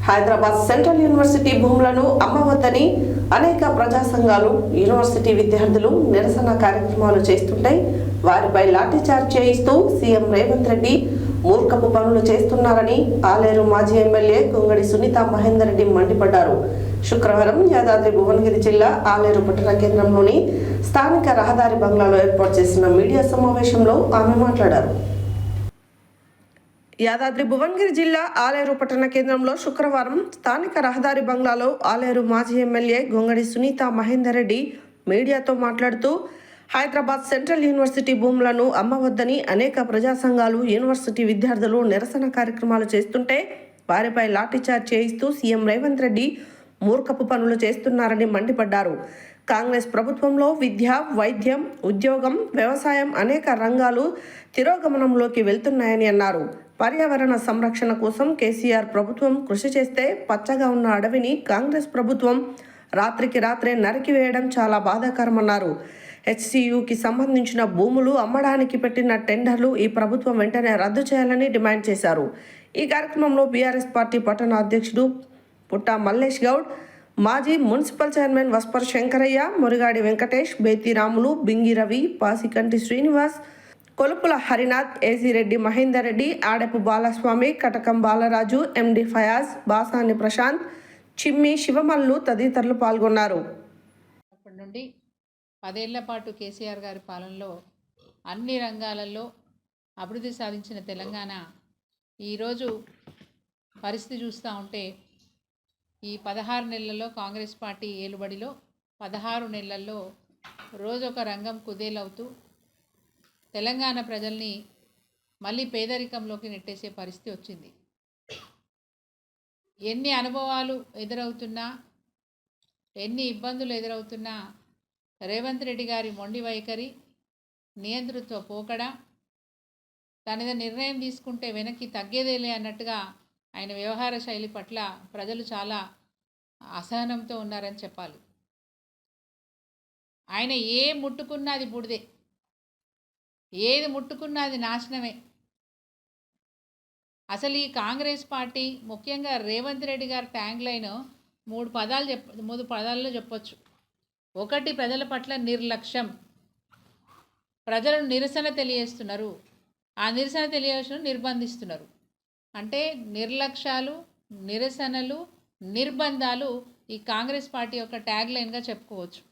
Hyderabad central university భూములను అమ్మవద్దని అనేక ప్రజా సంఘాలు, యూనివర్సిటీ విద్యార్థులు నిరసన కార్యక్రమాలు చేస్తుంటే వారిపై లాఠీచార్జ్ చేయిస్తూ సీఎం రేవంత్ రెడ్డి మూర్ఖపు పనులు చేస్తున్నారని ఆలేరు మాజీ ఎమ్మెల్యే గొంగడి సునీత మహేందర్ రెడ్డి మండిపడ్డారు. శుక్రవారం యాదాద్రి భువనగిరి జిల్లా ఆలేరు పట్టణ కేంద్రంలోని స్థానిక రహదారి బంగ్లాలో ఏర్పాటు చేసిన మీడియా సమావేశంలో ఆమె మాట్లాడారు. యాదాద్రి భువనగిరి జిల్లా ఆలేరు పట్టణ కేంద్రంలో శుక్రవారం స్థానిక రహదారి బంగ్లాలో ఆలేరు మాజీ ఎమ్మెల్యే గొంగడి సునీత మహేందర్ రెడ్డి మీడియాతో మాట్లాడుతూ హైదరాబాద్ సెంట్రల్ యూనివర్సిటీ భూములను అమ్మవద్దని అనేక ప్రజా సంఘాలు, యూనివర్సిటీ విద్యార్థులు నిరసన కార్యక్రమాలు చేస్తుంటే వారిపై లాఠీచార్జ్ చేయిస్తూ సీఎం రేవంత్ రెడ్డి మూర్ఖపు పనులు చేస్తున్నారని మండిపడ్డారు. కాంగ్రెస్ ప్రభుత్వంలో విద్య, వైద్యం, ఉద్యోగం, వ్యవసాయం అనేక రంగాలు తిరోగమనంలోకి వెళ్తున్నాయని అన్నారు. పర్యావరణ సంరక్షణ కోసం కేసీఆర్ ప్రభుత్వం కృషి చేస్తే పచ్చగా ఉన్న అడవిని కాంగ్రెస్ ప్రభుత్వం రాత్రికి రాత్రే నరికివేయడం చాలా బాధాకరమన్నారు. హెచ్సియుకి సంబంధించిన భూములు అమ్మడానికి పెట్టిన టెండర్లు ఈ ప్రభుత్వం వెంటనే రద్దు చేయాలని డిమాండ్ చేశారు. ఈ కార్యక్రమంలో బీఆర్ఎస్ పార్టీ పట్టణ అధ్యక్షుడు పుట్ట మల్లేష్ గౌడ్, మాజీ municipal chairman వస్పర్ Shankaraiah, Murigadi Venkatesh, Bethiramulu, Bingi Ravi, Pasikanti Srinivas, కొలుపుల Harinath, AC Reddy Mahender Reddy, Adepu Balaswamy, కటకం బాలరాజు, ఎండి ఫయాజ్, బాసాని ప్రశాంత్, చిమ్మి శివమల్లు తదితరులు పాల్గొన్నారు. అప్పటి నుండి 10 ఏళ్ల పాటు కేసీఆర్ గారి పాలనలో అన్ని రంగాలలో అభివృద్ధి సాధించిన తెలంగాణ ఈరోజు పరిస్థితి చూస్తూ ఉంటే ఈ 16 నెలల్లో కాంగ్రెస్ పార్టీ ఏలుబడిలో 16 నెలల్లో రోజొక రంగం కుదేలవుతూ తెలంగాణ ప్రజల్ని మళ్ళీ పేదరికంలోకి నెట్టేసే పరిస్థితి వచ్చింది. ఎన్ని అనుభవాలు ఎదురవుతున్నా, ఎన్ని ఇబ్బందులు ఎదురవుతున్నా రేవంత్ రెడ్డి గారి మొండి వైఖరి, నియంతృత్వ పోకడ, తనది నిర్ణయం తీసుకుంటే వెనక్కి తగ్గేదేలే అన్నట్టుగా ఆయన వ్యవహార శైలి పట్ల ప్రజలు చాలా అసహనంతో ఉన్నారని చెప్పాలి. ఆయన ఏ ముట్టుకున్నది బుడిదే, ఏది ముట్టుకున్నది నాశనమే. అసలు ఈ కాంగ్రెస్ పార్టీ, ముఖ్యంగా రేవంత్ రెడ్డి గారి ట్యాంక్ లైన్ 3 పదాల్లో చెప్పొచ్చు. ఒకటి, ప్రజల పట్ల నిర్లక్ష్యం. ప్రజలను నిరసన తెలియజేస్తున్నారు, ఆ నిరసన తెలియజేసిన నిర్బంధిస్తున్నారు. అంటే నిర్లక్ష్యాలు, నిరసనలు, నిర్బంధాలు ఈ కాంగ్రెస్ పార్టీ యొక్క ట్యాగ్ లైన్గా చెప్పుకోవచ్చు.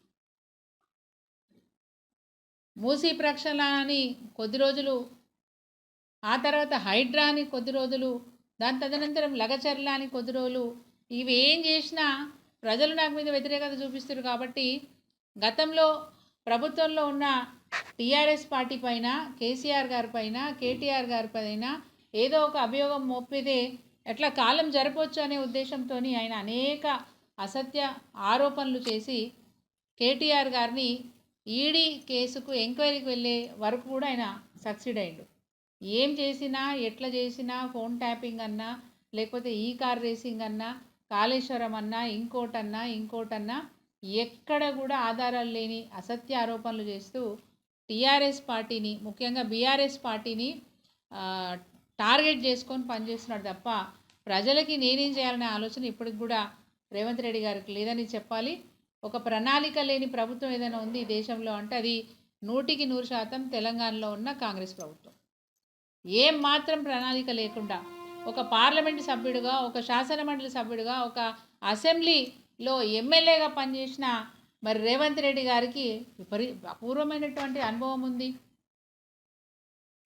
మూసీ ప్రక్షాళన కొద్ది రోజులు, ఆ తర్వాత హైడ్రా అని కొద్ది రోజులు, దాని తదనంతరం లగచర్ల అని కొద్ది రోజులు, ఇవి ఏం చేసినా ప్రజలు నాకు మీద వ్యతిరేకత చూపిస్తారు. కాబట్టి గతంలో ప్రభుత్వంలో ఉన్న టీఆర్ఎస్ పార్టీ పైన, కేసీఆర్ గారి పైన, కేటీఆర్ గారి పైన ఏదో ఒక అభియోగం మోపితే ఎట్లా కాలం జరపవచ్చు అనే ఉద్దేశంతో ఆయన అనేక అసత్య ఆరోపణలు చేసి కేటీఆర్ గారిని ఈడీ కేసుకు ఎంక్వైరీకి వెళ్ళే వరకు కూడా ఆయన సక్సీడ్ అయ్యాడు. ఏం చేసినా, ఎట్లా చేసినా, ఫోన్ ట్యాపింగ్ అన్నా, లేకపోతే ఈ కార్ రేసింగ్ అన్నా, కాళేశ్వరం అన్నా, ఇంకోటన్నా ఎక్కడ కూడా ఆధారాలు లేని అసత్య ఆరోపణలు చేస్తూ టీఆర్ఎస్ పార్టీని, ముఖ్యంగా బీఆర్ఎస్ పార్టీని టార్గెట్ చేసుకొని పనిచేస్తున్నాడు తప్ప ప్రజలకి నేనేం చేయాలనే ఆలోచన ఇప్పటికి కూడా రేవంత్ రెడ్డి గారికి లేదని చెప్పాలి. ఒక ప్రణాళిక లేని ప్రభుత్వం ఏదైనా ఉంది ఈ దేశంలో అంటే అది 100% తెలంగాణలో ఉన్న కాంగ్రెస్ ప్రభుత్వం. ఏం మాత్రం ప్రణాళిక లేకుండా ఒక పార్లమెంటు సభ్యుడిగా, ఒక శాసనమండలి సభ్యుడిగా, ఒక అసెంబ్లీలో ఎమ్మెల్యేగా పనిచేసిన మరి రేవంత్ రెడ్డి గారికి అపూర్వమైనటువంటి అనుభవం ఉంది.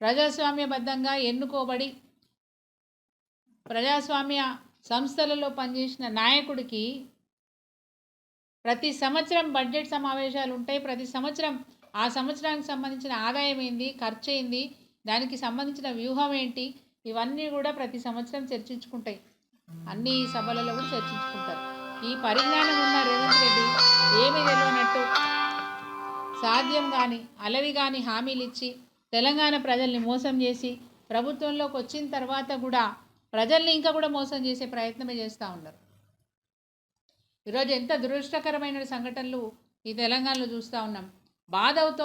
ప్రజాస్వామ్యబద్ధంగా ఎన్నుకోబడి ప్రజాస్వామ్య సంస్థలలో పనిచేసిన నాయకుడికి ప్రతి సంవత్సరం బడ్జెట్ సమావేశాలు ఉంటాయి. ప్రతి సంవత్సరం ఆ సంవత్సరానికి సంబంధించిన ఆదాయం ఏంది, ఖర్చు ఏంది, దానికి సంబంధించిన వ్యూహం ఏంటి, ఇవన్నీ కూడా ప్రతి సంవత్సరం చర్చించుకుంటాయి. అన్ని సభలలో కూడా చర్చించుకుంటారు. ఈ పరిజ్ఞానం ఉన్న రేవంత్ రెడ్డి ఏమీ తెలియనట్టు సాధ్యం కానీ అలవి కానీ హామీలు ఇచ్చి తెలంగాణ ప్రజల్ని మోసం చేసి ప్రభుత్వంలోకి వచ్చిన తర్వాత కూడా ప్రజల్ని ఇంకా కూడా మోసం చేసే ప్రయత్నమే చేస్తూ ఉన్నారు. ఈరోజు ఎంత దురదృష్టకరమైన సంఘటనలు ఈ తెలంగాణలో చూస్తూ ఉన్నాం. బాధ అవుతూ